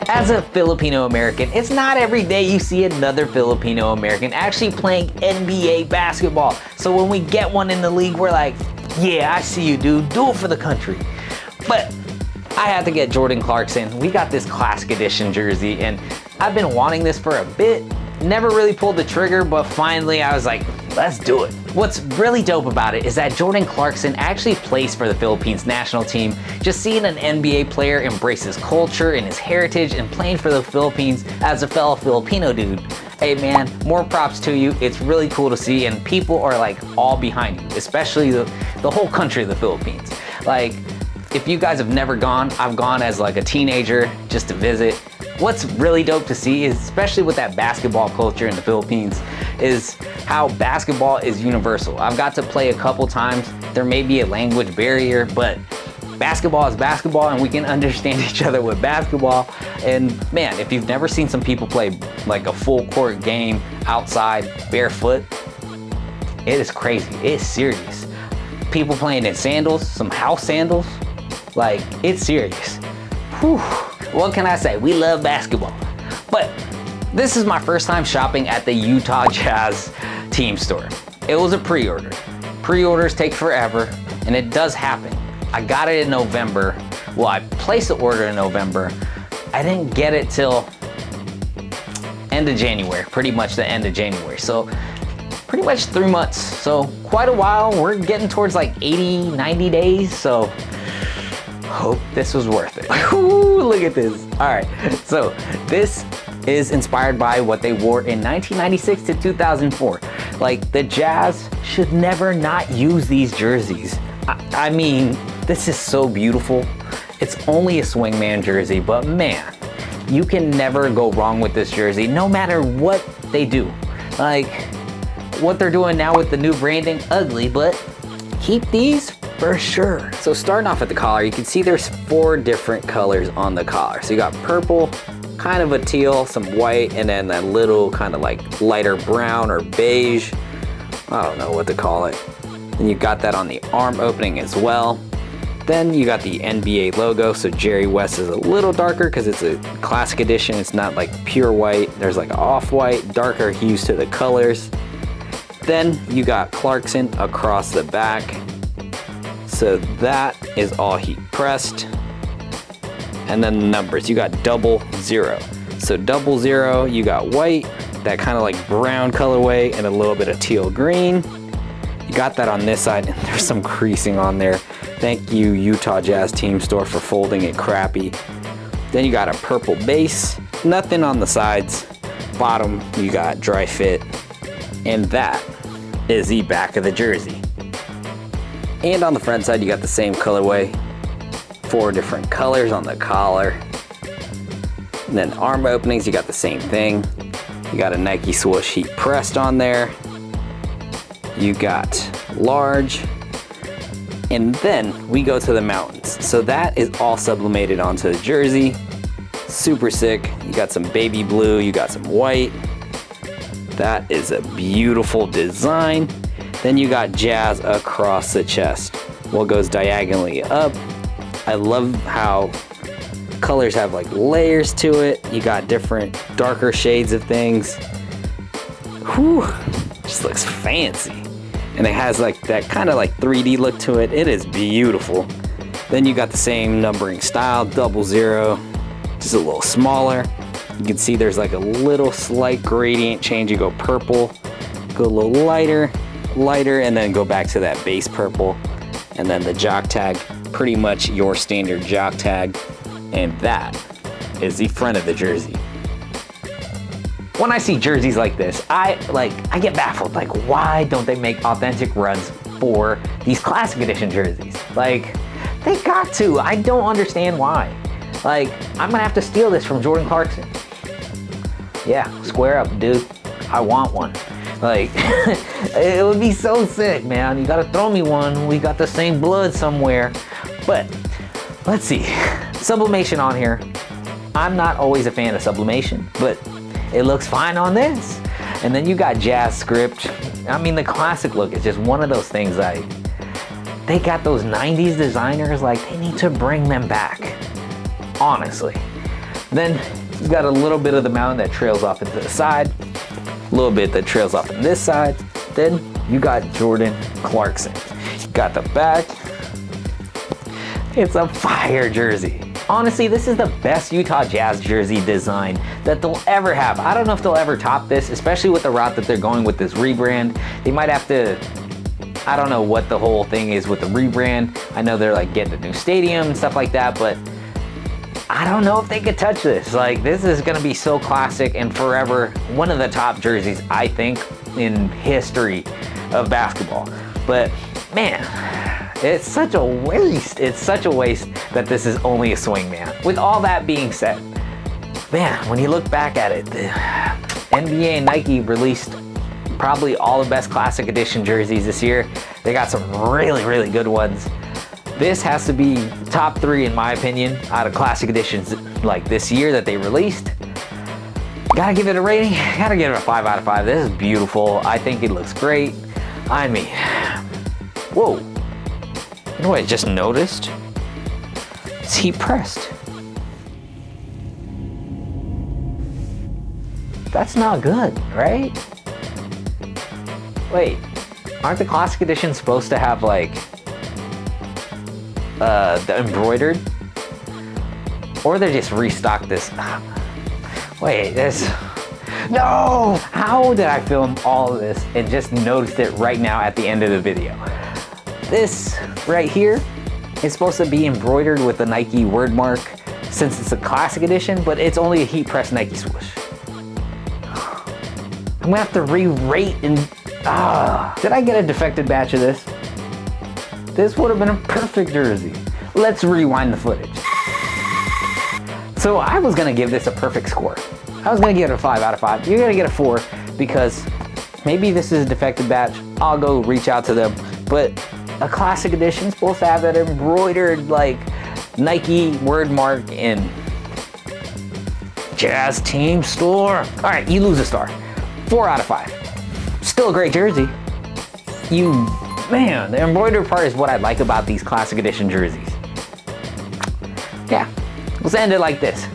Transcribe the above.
As a Filipino American, it's not every day you see another Filipino American actually playing NBA basketball. So when we get one in the league, we're like, yeah, I see you, dude. Do it for the country. But I had to get Jordan Clarkson. We got this classic edition jersey, and I've been wanting this for a bit. Never really pulled the trigger, but finally I was like, let's do it. What's really dope about it is that Jordan Clarkson actually plays for the Philippines national team. Just seeing an NBA player embrace his culture and his heritage and playing for the Philippines as a fellow Filipino dude. Hey man, more props to you. It's really cool to see, and people are like all behind you, especially the whole country of the Philippines. Like, if you guys have never gone, I've gone as like a teenager just to visit. What's really dope to see is, especially with that basketball culture in the Philippines, is how basketball is universal. I've got to play a couple times. There may be a language barrier, but basketball is basketball, and we can understand each other with basketball. And man, if you've never seen some people play like a full court game outside barefoot, it is crazy. It's serious. People playing in sandals, some house sandals, like, it's serious. Whew. What can I say? We love basketball. But this is my first time shopping at the Utah Jazz team store. It was a pre-order. Pre-orders take forever, and it does happen. I got it in November. Well, I placed the order in November. I didn't get it till end of January, pretty much the end of January. So pretty much 3 months. So quite a while. We're getting towards like 80, 90 days. So hope this was worth it. Ooh, look at this. All right, so this is inspired by what they wore in 1996 to 2004. Like, the Jazz should never not use these jerseys. I mean, this is so beautiful. It's only a Swingman jersey, but man, you can never go wrong with this jersey, no matter what they do. Like, what they're doing now with the new branding, ugly, but keep these for sure. So starting off at the collar, you can see there's 4 different colors on the collar. So you got purple, kind of a teal, some white, and then that little kind of like lighter brown or beige. I don't know what to call it. And you got that on the arm opening as well. Then you got the NBA logo. So Jerry West is a little darker because it's a classic edition. It's not like pure white. There's like off-white, darker hues to the colors. Then you got Clarkson across the back. So that is all heat pressed. And then the numbers, you got 00. So 00, you got white, that kind of like brown colorway, and a little bit of teal green. You got that on this side, and there's some creasing on there. Thank you, Utah Jazz team store, for folding it crappy. Then you got a purple base, nothing on the sides. Bottom, you got dry fit. And that is the back of the jersey. And on the front side, you got the same colorway. 4 different colors on the collar. And then arm openings, you got the same thing. You got a Nike swoosh heat pressed on there. You got large. And then we go to the mountains. So that is all sublimated onto the jersey. Super sick. You got some baby blue, you got some white. That is a beautiful design. Then you got Jazz across the chest. What goes diagonally up. I love how colors have like layers to it. You got different darker shades of things. Whew, just looks fancy. And it has like that kind of like 3D look to it. It is beautiful. Then you got the same numbering style, 00, just a little smaller. You can see there's like a little slight gradient change. You go purple, go a little lighter, and then go back to that base purple. And then the jock tag, pretty much your standard jock tag. And that is the front of the jersey. When I see jerseys like this, I get baffled. Like, why don't they make authentic runs for these classic edition jerseys? Like, they got to. I don't understand why. Like, I'm gonna have to steal this from Jordan Clarkson. Yeah, square up, dude. I want one. Like, it would be so sick, man. You gotta throw me one. We got the same blood somewhere. But let's see. Sublimation on here. I'm not always a fan of sublimation, but it looks fine on this. And then you got jazz script. I mean, the classic look is just one of those things like, they got those 90s designers, like they need to bring them back, honestly. Then you got a little bit of the mountain that trails off into the side, a little bit that trails off on this side. Then you got Jordan Clarkson. You got the back. It's a fire jersey. Honestly, this is the best Utah Jazz jersey design that they'll ever have. I don't know if they'll ever top this, especially with the route that they're going with this rebrand. They might have to, I don't know what the whole thing is with the rebrand. I know they're like getting a new stadium and stuff like that, but I don't know if they could touch this. Like, this is gonna be so classic and forever one of the top jerseys, I think, in history of basketball. But man, it's such a waste. It's such a waste that this is only a Swingman. With all that being said, man, when you look back at it, the NBA and Nike released probably all the best classic edition jerseys this year. They got some really, really good ones. This has to be top 3 in my opinion out of classic editions like this year that they released. Gotta give it a rating, gotta give it a 5 out of 5. This is beautiful. I think it looks great. I mean, whoa. You know what I just noticed? It's heat pressed. That's not good, right? Wait, aren't the classic editions supposed to have like the embroidered? Or they just restocked this? Wait, this, no! How did I film all of this and just noticed it right now at the end of the video? This right here is supposed to be embroidered with the Nike word mark since it's a classic edition, but it's only a heat pressed Nike swoosh. I'm gonna have to re-rate and, did I get a defected batch of this? This would have been a perfect jersey. Let's rewind the footage. So I was gonna give this a perfect score. I was gonna give it a 5 out of 5. You're gonna get a 4 because maybe this is a defected batch. I'll go reach out to them, but a classic edition is supposed to have that embroidered like Nike word mark in Jazz Team Store. All right, you lose a star. 4 out of 5. Still a great jersey. Man, the embroidered part is what I like about these classic edition jerseys. Yeah, let's end it like this.